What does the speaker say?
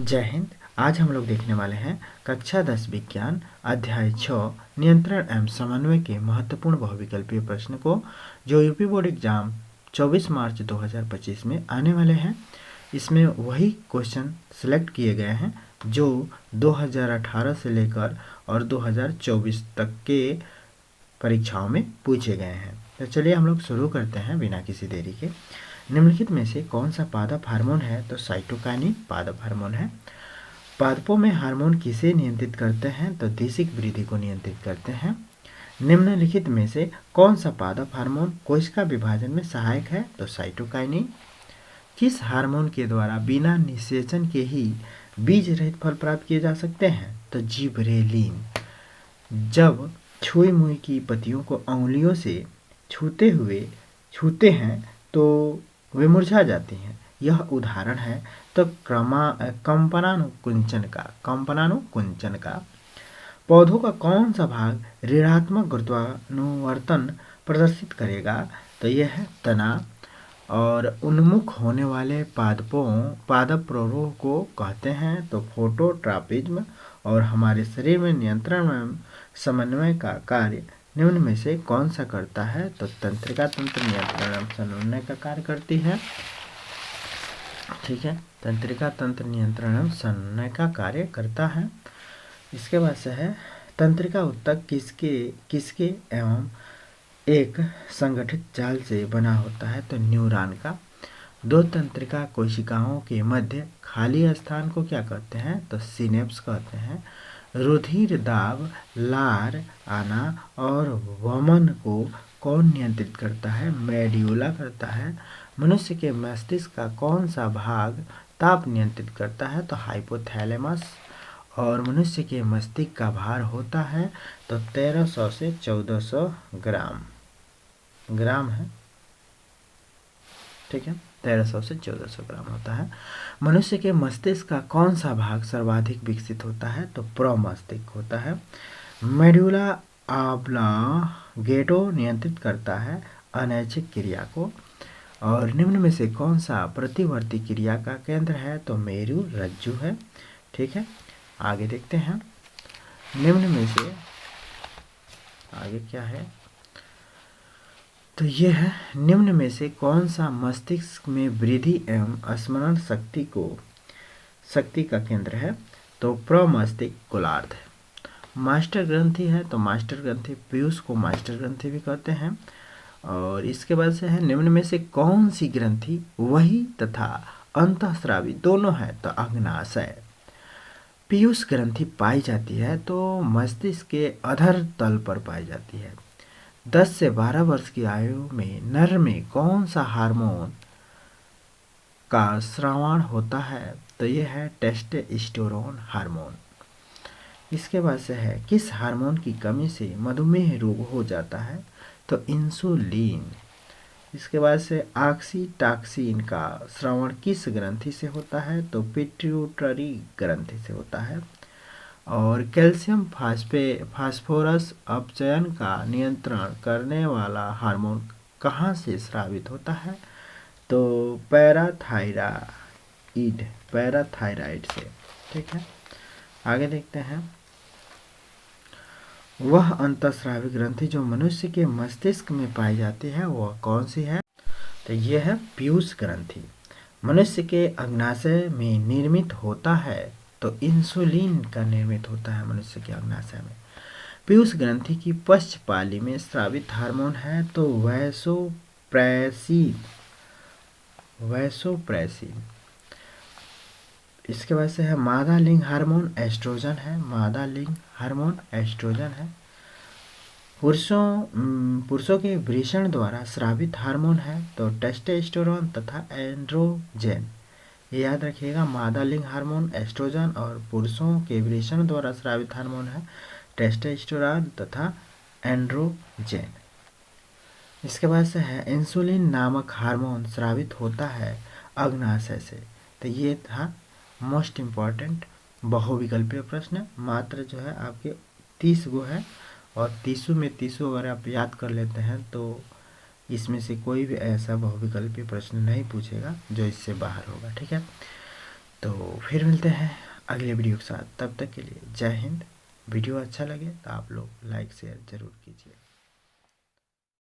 जय हिंद। आज हम लोग देखने वाले हैं कक्षा 10 विज्ञान अध्याय 6 नियंत्रण एवं समन्वय के महत्वपूर्ण बहुविकल्पीय प्रश्न को, जो यूपी बोर्ड एग्जाम 24 मार्च 2025 में आने वाले हैं। इसमें वही क्वेश्चन सिलेक्ट किए गए हैं जो 2018 से लेकर और 2024 तक के परीक्षाओं में पूछे गए हैं। तो चलिए हम लोग शुरू करते हैं बिना किसी देरी के। निम्नलिखित में से कौन सा पादप हार्मोन है? तो साइटोकाइनिन पादप हार्मोन है। पादपों में हार्मोन किसे नियंत्रित करते हैं? तो देशिक वृद्धि को नियंत्रित करते हैं। निम्नलिखित में से कौन सा पादप हार्मोन कोशिका विभाजन में सहायक है? तो साइटोकाइनिन। किस हार्मोन के द्वारा बिना निषेचन के ही बीज रहित फल प्राप्त किए जा सकते हैं? तो जिबरेलिन। जब छुई मुई की पत्तियों को अंगुलियों से छूते हैं तो वे मुरझा जाती हैं। यह उदाहरण है तो कंपनानुकुंचन का। पौधों का कौन सा भाग ऋणात्मक गुरुत्वानुवर्तन प्रदर्शित करेगा? तो यह है तना। और उन्मुख होने वाले पादप प्ररोह को कहते हैं तो फोटोट्रॉपिज्म। और हमारे शरीर में नियंत्रण एवं समन्वय का कार्य निम्न में से कौन सा करता है? तो तंत्रिका तंत्र नियंत्रण एवं समन्वय का कार्य करती है। ठीक है, तंत्रिका तंत्र नियंत्रण एवं समन्वय का कार्य करता है। इसके बाद से है तंत्रिका ऊतक किसके एवं एक संगठित जाल से बना होता है? तो न्यूरॉन का। दो तंत्रिका कोशिकाओं के मध्य खाली स्थान को क्या कहते हैं? तो सिनेप्स कहते हैं। रुधिर दाब, लार आना और वमन को कौन नियंत्रित करता है? मेड्यूला करता है। मनुष्य के मस्तिष्क का कौन सा भाग ताप नियंत्रित करता है? तो हाइपोथैलेमस। और मनुष्य के मस्तिष्क का भार होता है तो 1300 से 1400 ग्राम है। ठीक है, 1300 से 1400 ग्राम होता है। मनुष्य के मस्तिष्क का कौन सा भाग सर्वाधिक विकसित होता है? तो प्रमस्तिष्क होता है। मेड्यूला ऑब्लांगेटा नियंत्रित करता है अनैच्छिक क्रिया को। और निम्न में से कौन सा प्रतिवर्ती क्रिया का केंद्र है? तो मेरु रज्जु है। ठीक है, आगे देखते हैं निम्न में से आगे क्या है। तो यह है निम्न में से कौन सा मस्तिष्क में वृद्धि एवं स्मरण शक्ति का केंद्र है? तो प्रमस्तिष्क गोलार्ध है। मास्टर ग्रंथि है तो मास्टर ग्रंथि पीयूष को मास्टर ग्रंथि भी कहते हैं। और इसके बाद से है निम्न में से कौन सी ग्रंथि वही तथा अंतःस्रावी दोनों है? तो अग्नाशय। पीयूष ग्रंथि पाई जाती है तो मस्तिष्क के अधर तल पर पाई जाती है। 10 से 12 वर्ष की आयु में नर में कौन सा हार्मोन का स्रावण होता है? तो यह है टेस्टोस्टेरोन हार्मोन। इसके बाद से है किस हार्मोन की कमी से मधुमेह रोग हो जाता है? तो इंसुलिन। इसके बाद से ऑक्सीटॉसिन का स्रावण किस ग्रंथि से होता है? तो पिट्यूटरी ग्रंथि से होता है। और कैल्शियम फास्फोरस अपचयन का नियंत्रण करने वाला हार्मोन कहाँ से स्रावित होता है? तो पैराथायराइड से। ठीक है, आगे देखते हैं। वह अंतःस्रावी ग्रंथि जो मनुष्य के मस्तिष्क में पाई जाती है वह कौन सी है? तो यह है पीयूष ग्रंथि। मनुष्य के अग्नाशय में निर्मित होता है तो इंसुलिन का निर्मित होता है मनुष्य के अग्नाशय में। पीयूष ग्रंथि की पश्चपाली में स्रावित हार्मोन है तो वैसोप्रेसिन। इसके बाद से है मादा लिंग हार्मोन एस्ट्रोजन है। मादा लिंग हार्मोन एस्ट्रोजन है। पुरुषों के वृषण द्वारा स्रावित हार्मोन है तो टेस्टोस्टेरोन तथा एंड्रोजन। ये याद रखिएगा, मादा लिंग हार्मोन एस्ट्रोजन और पुरुषों के वृषण द्वारा स्रावित हार्मोन है टेस्टोस्टेरोन तथा एंड्रोजन। इसके बाद से है इंसुलिन नामक हार्मोन स्रावित होता है अग्नाशय से। तो ये था मोस्ट इम्पॉर्टेंट बहुविकल्पीय प्रश्न। मात्र जो है आपके 30 गो है और 30 में 30 अगर आप याद कर लेते हैं तो इसमें से कोई भी ऐसा बहुविकल्पीय प्रश्न नहीं पूछेगा जो इससे बाहर होगा। ठीक है, तो फिर मिलते हैं अगले वीडियो के साथ, तब तक के लिए जय हिंद। वीडियो अच्छा लगे तो आप लोग लाइक शेयर ज़रूर कीजिए।